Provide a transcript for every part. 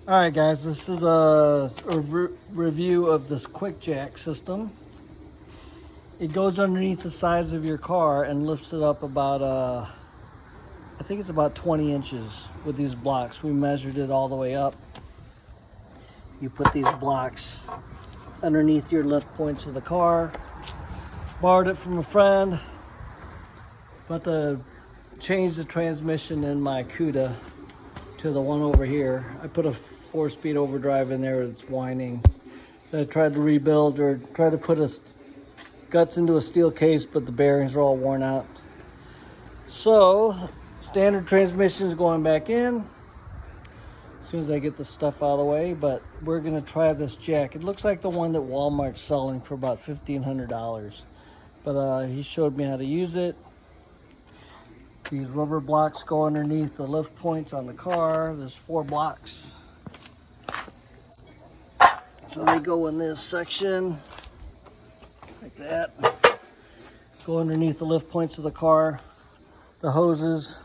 All right, guys, this is a review of this QuickJack system. It goes underneath the sides of your car and lifts it up about, I think it's about 20 inches with these blocks. We measured it all the way up. You put these blocks underneath your lift points of the car. Borrowed it from a friend. About to change the transmission in my Cuda to the one over here. I put a 4-speed overdrive in there. It's whining. So I tried to rebuild or try to put a guts into a steel case, but the bearings are all worn out. So standard transmission is going back in as soon as I get the stuff out of the way, but we're gonna try this jack. It looks like the one that Walmart's selling for about $1,500, but he showed me how to use it. These rubber blocks go underneath the lift points on the car. There's 4 blocks. So they go in this section, like that. Go underneath the lift points of the car. The hoses,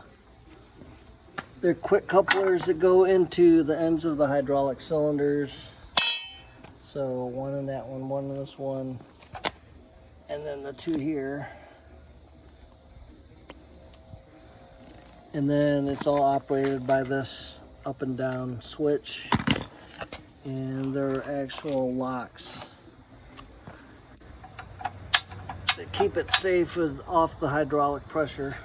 they're quick couplers that go into the ends of the hydraulic cylinders. So one in that one in this one, and then the 2 here. And then it's all operated by this up and down switch, and they're actual locks that keep it safe off the hydraulic pressure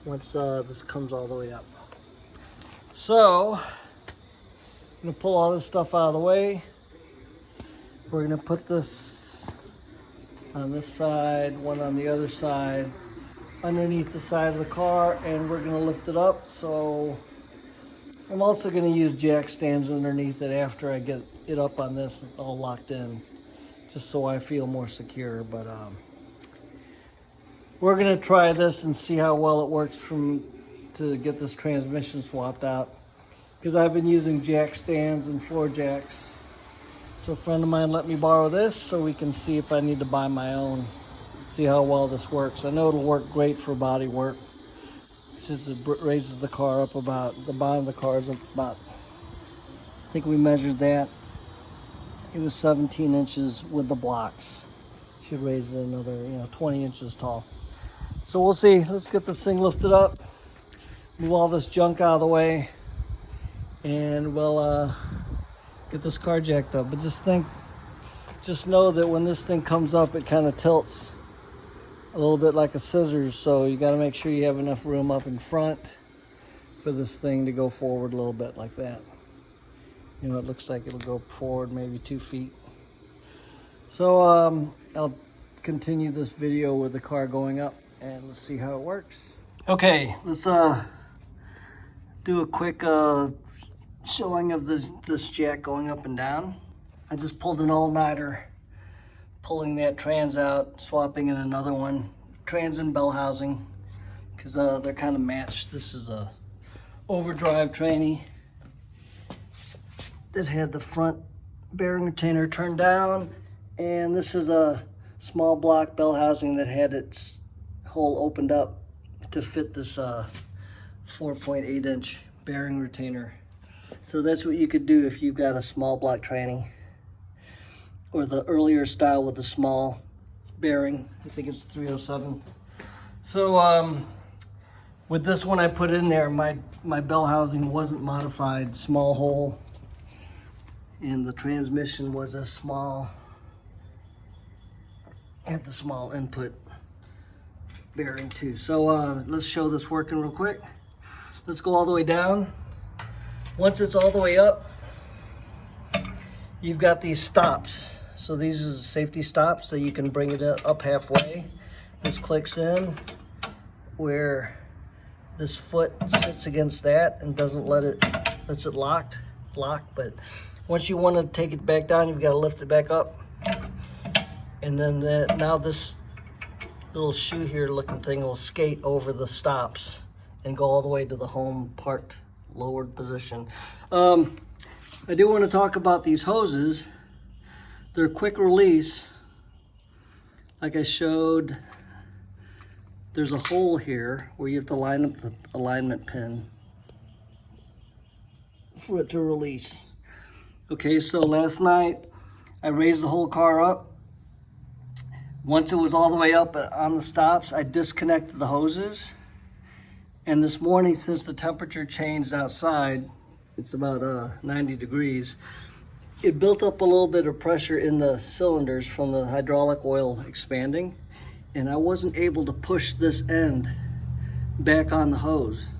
once this comes all the way up. So I'm gonna pull all this stuff out of the way. We're gonna put this on this side, one on the other side, underneath the side of the car, and we're going to lift it up. So I'm also going to use jack stands underneath it after I get it up on this. It's all locked in, just so I feel more secure. But we're going to try this and see how well it works to get this transmission swapped out, because I've been using jack stands and floor jacks. So a friend of mine let me borrow this so we can see if I need to buy my own. See how well this works. I know it'll work great for body work. It's just it raises the car up about, the bottom of the car is up about, I think we measured that. It was 17 inches with the blocks. Should raise it another, 20 inches tall. So we'll see. Let's get this thing lifted up, move all this junk out of the way, and we'll get this car jacked up. But just know that when this thing comes up, it kind of tilts a little bit like a scissors, so you got to make sure you have enough room up in front for this thing to go forward a little bit like that. It looks like it'll go forward maybe 2 feet. So I'll continue this video with the car going up, and let's see how it works. Okay, let's do a quick showing of this jack going up and down. I just pulled an all-nighter, pulling that trans out, swapping in another one, trans and bell housing, because they're kind of matched. This is a overdrive tranny that had the front bearing retainer turned down, and this is a small block bell housing that had its hole opened up to fit this 4.8 inch bearing retainer. So that's what you could do if you've got a small block tranny, or the earlier style with the small bearing. I think it's 307. So with this one I put in there, my bell housing wasn't modified, small hole, and the transmission was a small, had the small input bearing too. So let's show this working real quick. Let's go all the way down. Once it's all the way up, you've got these stops. So these are the safety stops, so you can bring it up halfway. This clicks in where this foot sits against that and doesn't lets it lock. But once you want to take it back down, you've got to lift it back up. And then now this little shoe here looking thing will skate over the stops and go all the way to the home parked lowered position. I do want to talk about these hoses. They're quick release. Like I showed, there's a hole here where you have to line up the alignment pin. for it to release. Okay, so last night I raised the whole car up. Once it was all the way up on the stops, I disconnected the hoses. And this morning, since the temperature changed outside, it's about 90 degrees, it built up a little bit of pressure in the cylinders from the hydraulic oil expanding, and I wasn't able to push this end back on the hose.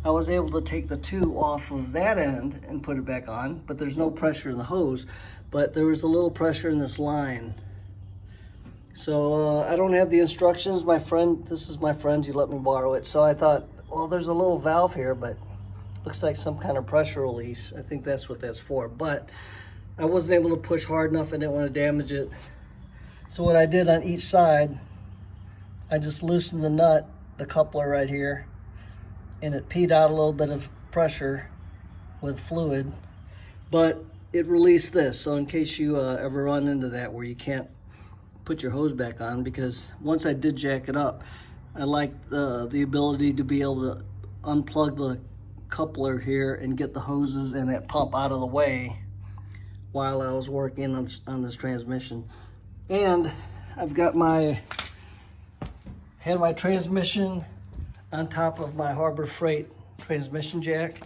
I was able to take the two off of that end and put it back on, but there's no pressure in the hose, but there was a little pressure in this line. So I don't have the instructions. This is my friend's, he let me borrow it. So I thought, well, there's a little valve here, but looks like some kind of pressure release. I think that's what that's for, but I wasn't able to push hard enough. I didn't want to damage it. So what I did on each side, I just loosened the nut, the coupler right here, and it peed out a little bit of pressure with fluid, but it released this. So in case you ever run into that where you can't put your hose back on, because once I did jack it up, I liked the ability to be able to unplug the coupler here and get the hoses and that pump out of the way while I was working on this transmission. And I've got had my transmission on top of my Harbor Freight transmission jack,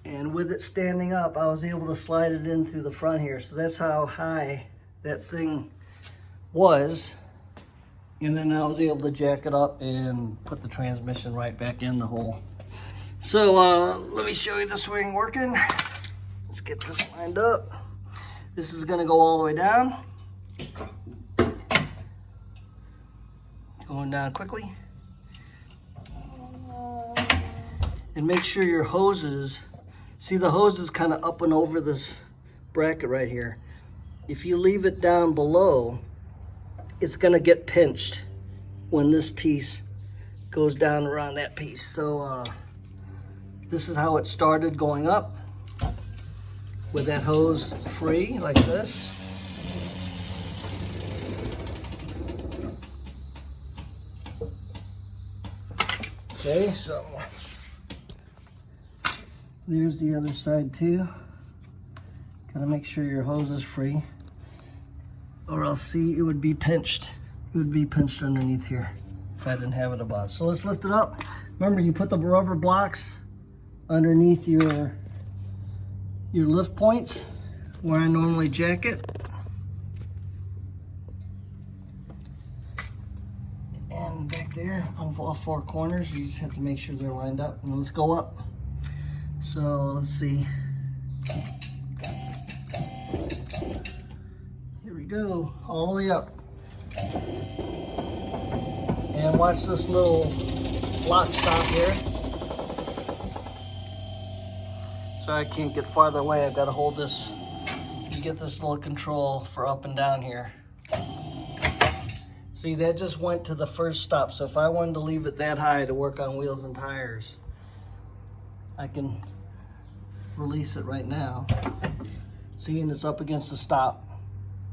and with it standing up, I was able to slide it in through the front here. So that's how high that thing was, and then I was able to jack it up and put the transmission right back in the hole. So let me show you the swing working. Let's get this lined up. This is gonna go all the way down. Going down quickly. And make sure your hoses, see the hose is kind of up and over this bracket right here. If you leave it down below, it's gonna get pinched when this piece goes down around that piece. So this is how it started going up, with that hose free like this. Okay, so there's the other side too. Gotta make sure your hose is free, or else see it would be pinched. It would be pinched underneath here if I didn't have it above. So let's lift it up. Remember, you put the rubber blocks underneath your lift points where I normally jack it. And back there on all four corners, you just have to make sure they're lined up. And let's go up. So let's see. Here we go, all the way up. And watch this little lock stop here. So I can't get farther away. I've got to hold this to get this little control for up and down here. See, that just went to the first stop. So if I wanted to leave it that high to work on wheels and tires, I can release it right now. See, and it's up against the stop,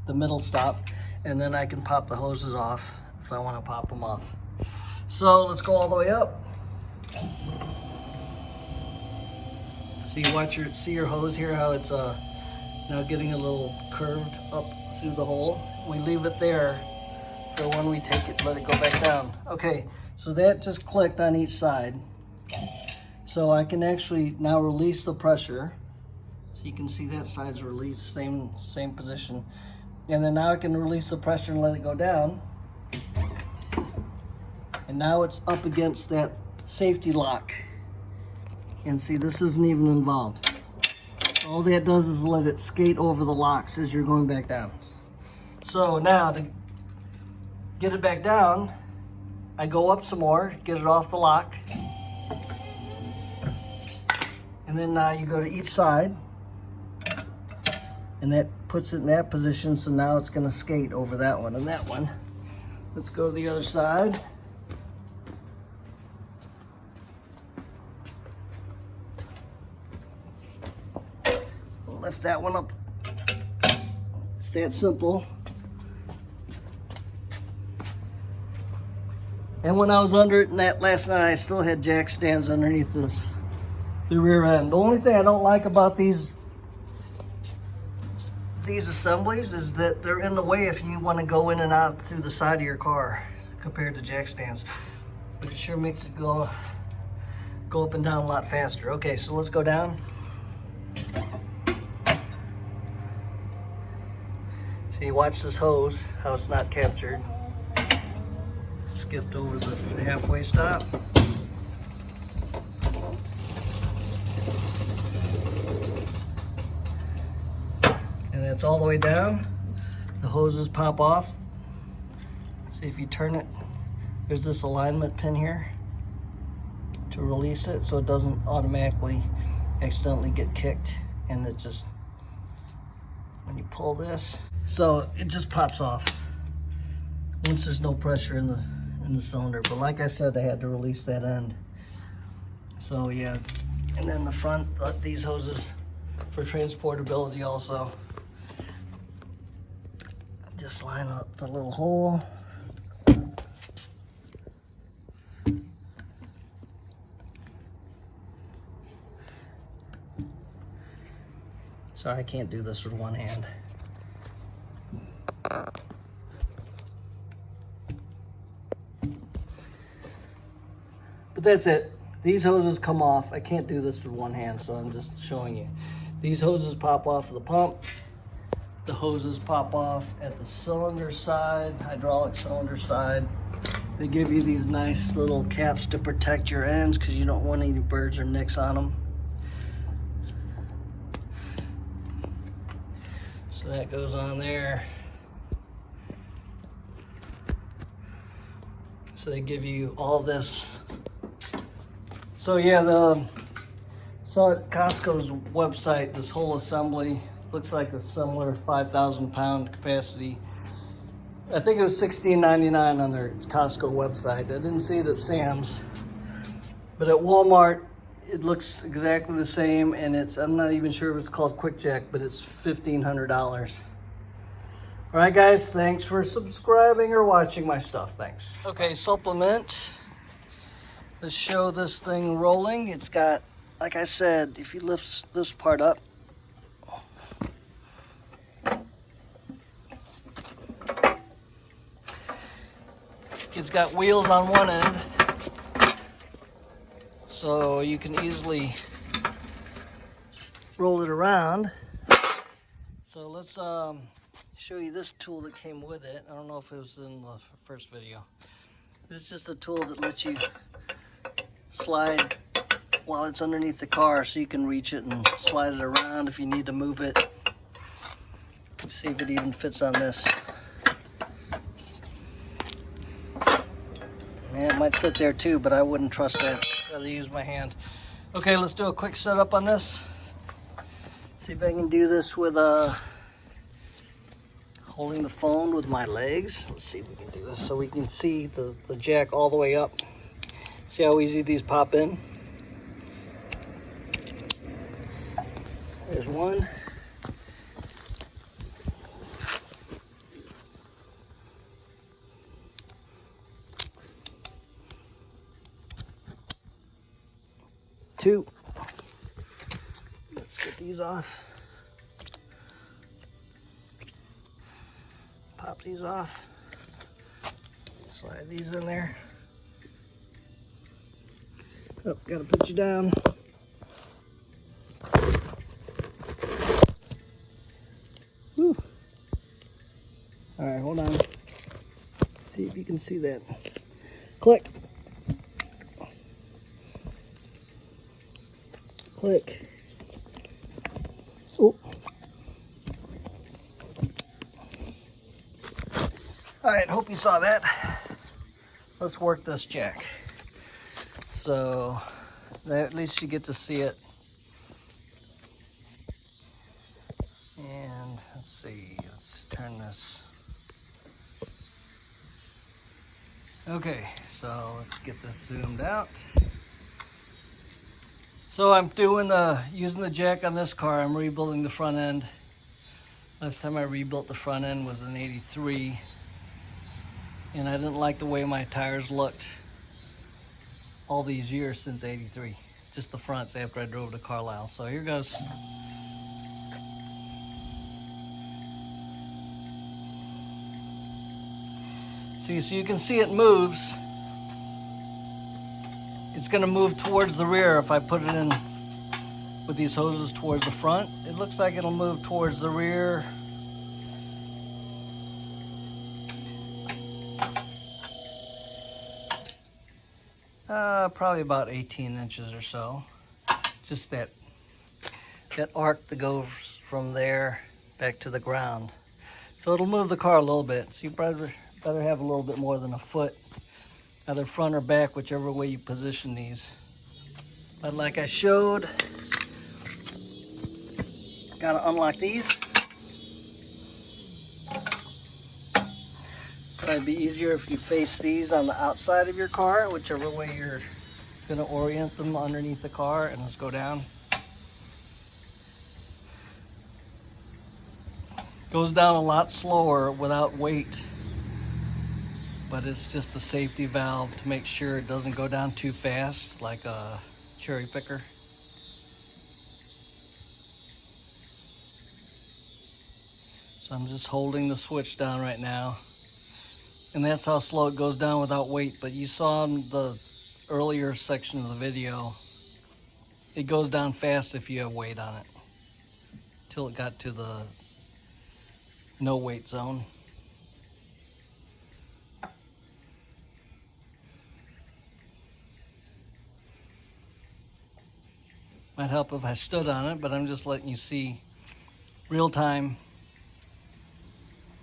the middle stop, and then I can pop the hoses off if I want to pop them off. So let's go all the way up. See your hose here, how it's now getting a little curved up through the hole. We leave it there for when we take it, let it go back down. Okay, so that just clicked on each side. So I can actually now release the pressure. So you can see that side's released, same position. And then now I can release the pressure and let it go down. And now it's up against that safety lock. And see, this isn't even involved. All that does is let it skate over the locks as you're going back down. So now to get it back down, I go up some more, get it off the lock. And then now you go to each side, and that puts it in that position, so now it's gonna skate over that one and that one. Let's go to the other side. Lift that one up. It's that simple. And when I was under it in that last night, I still had jack stands underneath this the rear end. The only thing I don't like about these assemblies is that they're in the way if you want to go in and out through the side of your car compared to jack stands. But it sure makes it go up and down a lot faster. Okay, so let's go down. See, watch this hose, how it's not captured. Skipped over the halfway stop. And it's all the way down. The hoses pop off. See, if you turn it, there's this alignment pin here to release it so it doesn't automatically accidentally get kicked, and it just, when you pull this, so it just pops off once there's no pressure in the cylinder. But like I said, I had to release that end. So yeah, and then the front, these hoses for transportability also. Just line up the little hole. Sorry, I can't do this with one hand. But that's it. These hoses come off. I can't do this with one hand, so I'm just showing you. These hoses pop off of the pump. The hoses pop off at the cylinder side, hydraulic cylinder side. They give you these nice little caps to protect your ends because you don't want any birds or nicks on them. So that goes on there. So they give you all this. So yeah, saw at Costco's website, this whole assembly looks like a similar 5,000 pound capacity. I think it was $16.99 on their Costco website. I didn't see it at Sam's, but at Walmart it looks exactly the same, and I'm not even sure if it's called QuickJack, but it's $1,500. All right, guys, thanks for subscribing or watching my stuff. Thanks. Okay, supplement. Let's show this thing rolling. It's got, like I said, if you lift this part up, it's got wheels on one end, so you can easily roll it around. So let's show you this tool that came with it. I don't know if it was in the first video. This is just a tool that lets you slide while it's underneath the car, so you can reach it and slide it around if you need to move it. Let's see if it even fits on this. Yeah, it might fit there too, but I wouldn't trust that. I'd rather use my hand. Okay, let's do a quick setup on this. See if I can do this with holding the phone with my legs. Let's see if we can do this so we can see the jack all the way up. See how easy these pop in? There's one. Two. Let's get these off. Pop these off. Slide these in there. Oh, gotta put you down. Whew. All right, hold on. See if you can see that. Click. Click. Oh. All right, hope you saw that. Let's work this jack. So at least you get to see it. And let's see, let's turn this. Okay, so let's get this zoomed out. So I'm using the jack on this car. I'm rebuilding the front end. Last time I rebuilt the front end was in '83, and I didn't like the way my tires looked all these years since '83. just the fronts after I drove to Carlisle. So here goes. See, so you can see it moves. It's gonna move towards the rear if I put it in with these hoses towards the front. It looks like it'll move towards the rear. Probably about 18 inches or so. Just that arc that goes from there back to the ground. So it'll move the car a little bit. So you better have a little bit more than a foot, either front or back, whichever way you position these. But like I showed, gotta unlock these. It'd be easier if you face these on the outside of your car, whichever way you're gonna orient them underneath the car, and let's go down. Goes down a lot slower without weight, but it's just a safety valve to make sure it doesn't go down too fast like a cherry picker. So I'm just holding the switch down right now. And that's how slow it goes down without weight. But you saw in the earlier section of the video, it goes down fast if you have weight on it, till it got to the no weight zone. Might help if I stood on it, but I'm just letting you see real time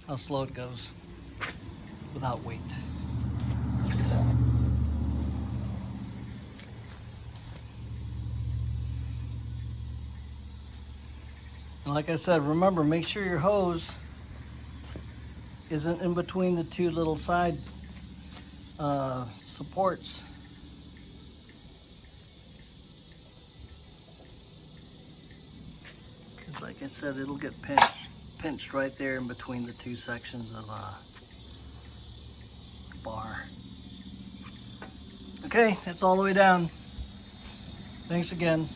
how slow it goes without weight. And like I said, remember, make sure your hose isn't in between the two little side supports. Because like I said, it'll get pinched right there in between the two sections of bar. Okay, that's all the way down. Thanks again.